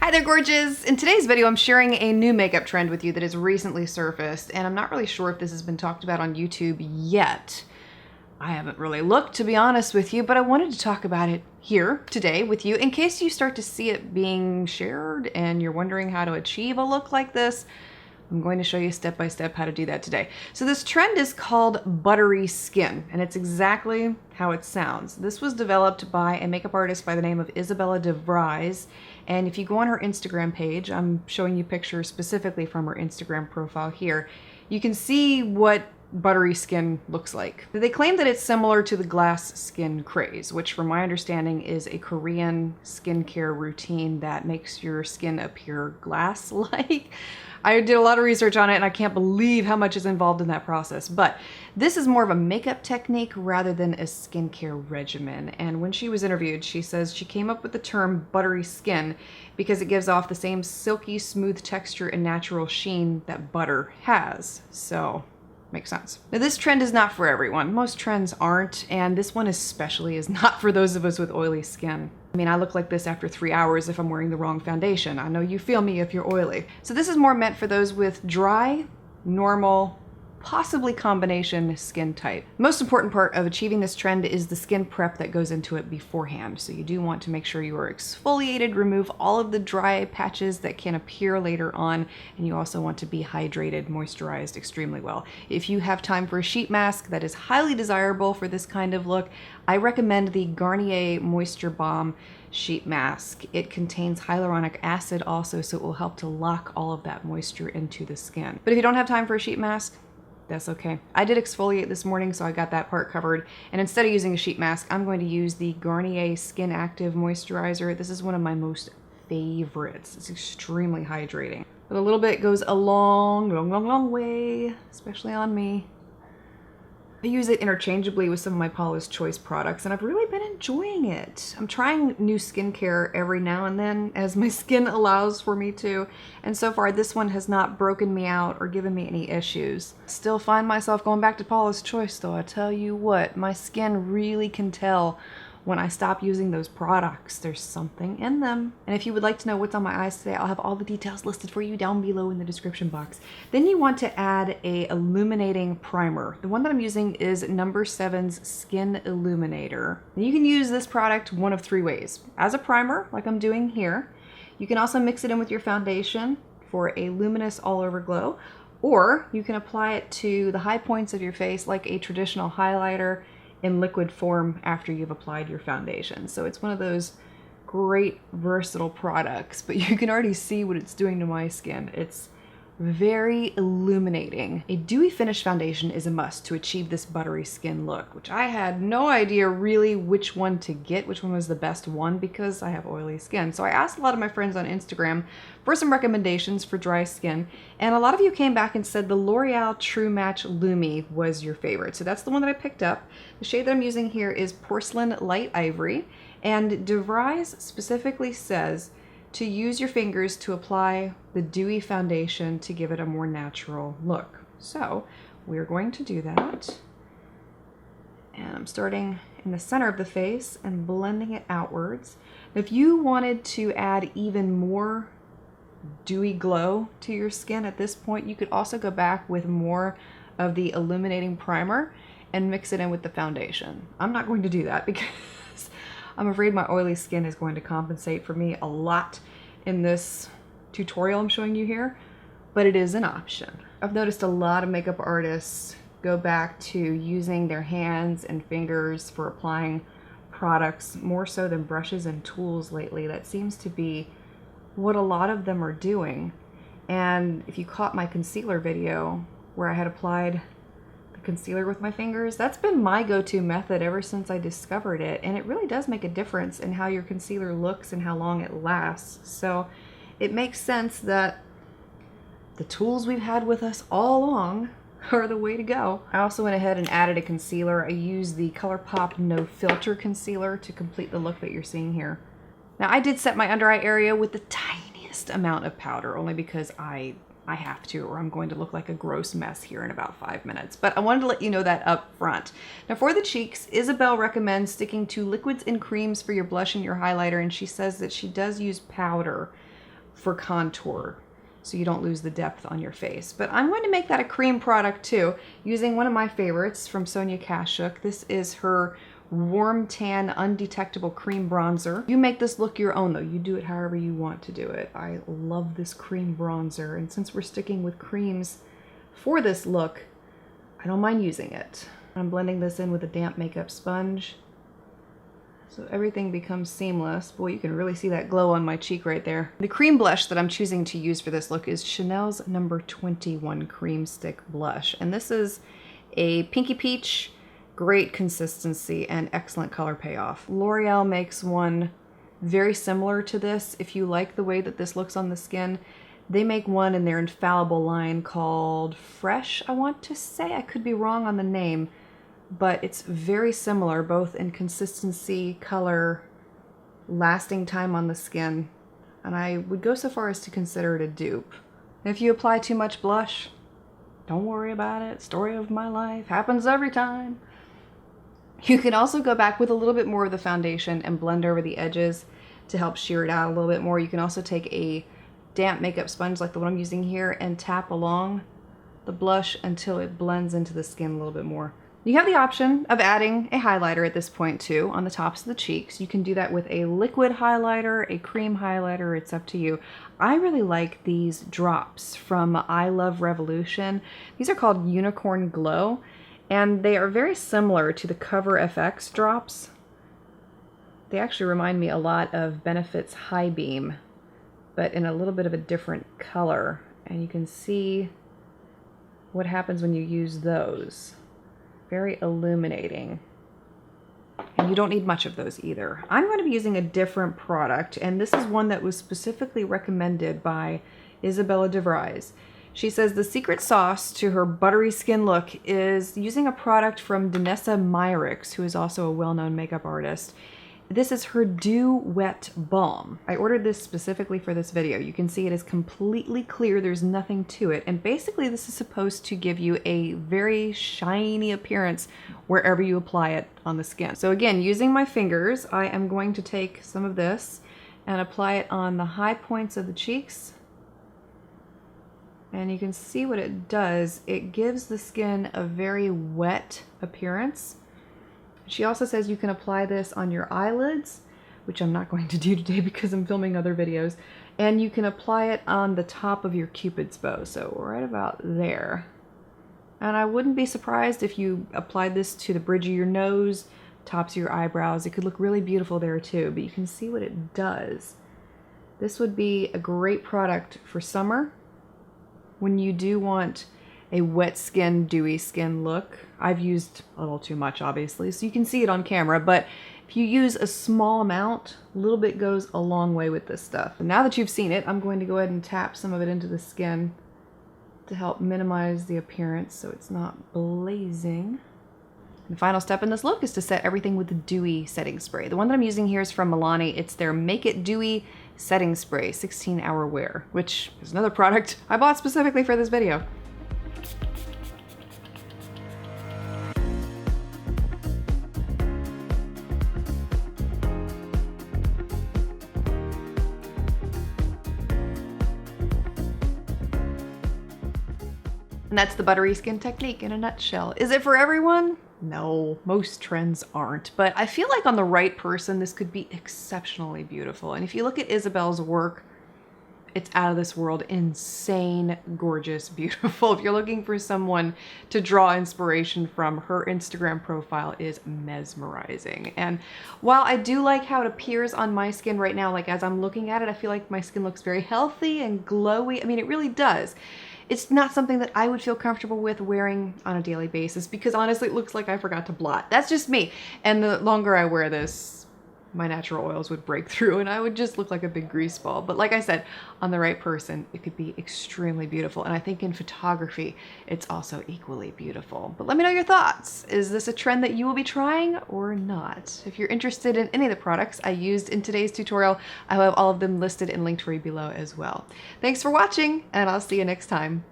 Hi there, gorgeous! In today's video, I'm sharing a new makeup trend with you that has recently surfaced, and I'm not really sure if this has been talked about on YouTube yet. I haven't really looked, to be honest with you, but I wanted to talk about it here today with you in case you start to see it being shared and you're wondering how to achieve a look like this. I'm going to show you step by step how to do that today. So this trend is called Buttery Skin, and it's exactly how it sounds. This was developed by a makeup artist by the name of Isabelle De Vries, and if you go on her Instagram page, I'm showing you pictures specifically from her Instagram profile here, you can see what buttery skin looks like. They claim that it's similar to the glass skin craze, which from my understanding is a Korean skincare routine that makes your skin appear glass-like. I did a lot of research on it and I can't believe how much is involved in that process, but this is more of a makeup technique rather than a skincare regimen. And when she was interviewed, she says she came up with the term buttery skin because it gives off the same silky smooth texture and natural sheen that butter has. So makes sense. Now this trend is not for everyone. Most trends aren't, and this one especially is not for those of us with oily skin. I mean, I look like this after 3 hours if I'm wearing the wrong foundation. I know you feel me if you're oily. So this is more meant for those with dry, normal, possibly combination skin type. The most important part of achieving this trend is the skin prep that goes into it beforehand. So you do want to make sure you are exfoliated, remove all of the dry patches that can appear later on, and you also want to be hydrated, moisturized extremely well. If you have time for a sheet mask, that is highly desirable for this kind of look. I recommend the Garnier Moisture Balm sheet mask. It contains hyaluronic acid also, so it will help to lock all of that moisture into the skin. But if you don't have time for a sheet mask, that's okay. I did exfoliate this morning, so I got that part covered. And instead of using a sheet mask, I'm going to use the Garnier Skin Active Moisturizer. This is one of my most favorites. It's extremely hydrating. But a little bit goes a long way, especially on me. I use it interchangeably with some of my Paula's Choice products, and I've really been enjoying it. I'm trying new skincare every now and then as my skin allows for me to, and so far this one has not broken me out or given me any issues. Still find myself going back to Paula's Choice though. I tell you what, my skin really can tell when I stop using those products. There's something in them. And if you would like to know what's on my eyes today, I'll have all the details listed for you down below in the description box. Then you want to add a illuminating primer. The one that I'm using is No. 7's Skin Illuminator. And you can use this product one of 3 ways. As a primer, like I'm doing here. You can also mix it in with your foundation for a luminous all-over glow, or you can apply it to the high points of your face like a traditional highlighter in liquid form after you've applied your foundation. So it's one of those great versatile products, but you can already see what it's doing to my skin. It's very illuminating. A dewy finish foundation is a must to achieve this buttery skin look, which I had no idea really which one to get, which one was the best one, because I have oily skin. So I asked a lot of my friends on Instagram for some recommendations for dry skin, and a lot of you came back and said the L'Oreal True Match Lumi was your favorite. So that's the one that I picked up. The shade that I'm using here is Porcelain Light Ivory, and De Vries specifically says to use your fingers to apply the dewy foundation to give it a more natural look. So we're going to do that. And I'm starting in the center of the face and blending it outwards. If you wanted to add even more dewy glow to your skin at this point, you could also go back with more of the Illuminating Primer and mix it in with the foundation. I'm not going to do that because I'm afraid my oily skin is going to compensate for me a lot in this tutorial I'm showing you here, but it is an option. I've noticed a lot of makeup artists go back to using their hands and fingers for applying products more so than brushes and tools lately. That seems to be what a lot of them are doing. And if you caught my concealer video where I had applied concealer with my fingers, that's been my go-to method ever since I discovered it, and it really does make a difference in how your concealer looks and how long it lasts. So it makes sense that the tools we've had with us all along are the way to go. I also went ahead and added a concealer. I used the ColourPop No Filter concealer to complete the look that you're seeing here. Now I did set my under eye area with the tiniest amount of powder, only because I I have to, or I'm going to look like a gross mess here in about 5 minutes. But I wanted to let you know that up front. Now for the cheeks, Isabelle recommends sticking to liquids and creams for your blush and your highlighter, and she says that she does use powder for contour, so you don't lose the depth on your face. But I'm going to make that a cream product too, using one of my favorites from Sonia Kashuk. This is her Warm Tan Undetectable Cream Bronzer. You make this look your own though. You do it however you want to do it. I love this cream bronzer, and since we're sticking with creams for this look, I don't mind using it. I'm blending this in with a damp makeup sponge, so everything becomes seamless. Boy, you can really see that glow on my cheek right there. The cream blush that I'm choosing to use for this look is Chanel's number 21 Cream Stick Blush. And this is a pinky peach, great consistency, and excellent color payoff. L'Oreal makes one very similar to this. If you like the way that this looks on the skin, they make one in their infallible line called Fresh, I want to say. I could be wrong on the name, but it's very similar, both in consistency, color, lasting time on the skin, and I would go so far as to consider it a dupe. If you apply too much blush, don't worry about it. Story of my life, happens every time. You can also go back with a little bit more of the foundation and blend over the edges to help sheer it out a little bit more. You can also take a damp makeup sponge like the one I'm using here and tap along the blush until it blends into the skin a little bit more. You have the option of adding a highlighter at this point too on the tops of the cheeks. You can do that with a liquid highlighter, a cream highlighter, it's up to you. I really like these drops from I Love Revolution. These are called Unicorn Glow, and they are very similar to the Cover FX drops. They actually remind me a lot of Benefit's High Beam, but in a little bit of a different color. And you can see what happens when you use those. Very illuminating. And you don't need much of those either. I'm going to be using a different product, and this is one that was specifically recommended by Isabelle De Vries. She says the secret sauce to her buttery skin look is using a product from Danessa Myricks, who is also a well-known makeup artist. This is her Dew Wet Balm. I ordered this specifically for this video. You can see it is completely clear. There's nothing to it. And basically this is supposed to give you a very shiny appearance wherever you apply it on the skin. So again, using my fingers, I am going to take some of this and apply it on the high points of the cheeks. And you can see what it does. It gives the skin a very wet appearance. She also says you can apply this on your eyelids, which I'm not going to do today because I'm filming other videos, and you can apply it on the top of your Cupid's bow, so right about there. And I wouldn't be surprised if you applied this to the bridge of your nose, tops of your eyebrows. It could look really beautiful there too, but you can see what it does. This would be a great product for summer when you do want a wet skin, dewy skin look. I've used a little too much, obviously, so you can see it on camera, but if you use a small amount, a little bit goes a long way with this stuff. And now that you've seen it, I'm going to go ahead and tap some of it into the skin to help minimize the appearance so it's not blazing. The final step in this look is to set everything with the Dewy setting spray. The one that I'm using here is from Milani. It's their Make It Dewy setting spray, 16-hour wear, which is another product I bought specifically for this video. And that's the buttery skin technique in a nutshell. Is it for everyone? No, most trends aren't. But I feel like on the right person, this could be exceptionally beautiful. And if you look at Isabelle's work, it's out of this world, insane, gorgeous, beautiful. If you're looking for someone to draw inspiration from, her Instagram profile is mesmerizing. And while I do like how it appears on my skin right now, like as I'm looking at it, I feel like my skin looks very healthy and glowy. I mean, it really does. It's not something that I would feel comfortable with wearing on a daily basis because honestly, it looks like I forgot to blot. That's just me. And the longer I wear this, my natural oils would break through and I would just look like a big grease ball. But like I said, on the right person, it could be extremely beautiful. And I think in photography, it's also equally beautiful. But let me know your thoughts. Is this a trend that you will be trying or not? If you're interested in any of the products I used in today's tutorial, I will have all of them listed and linked for you below as well. Thanks for watching, and I'll see you next time.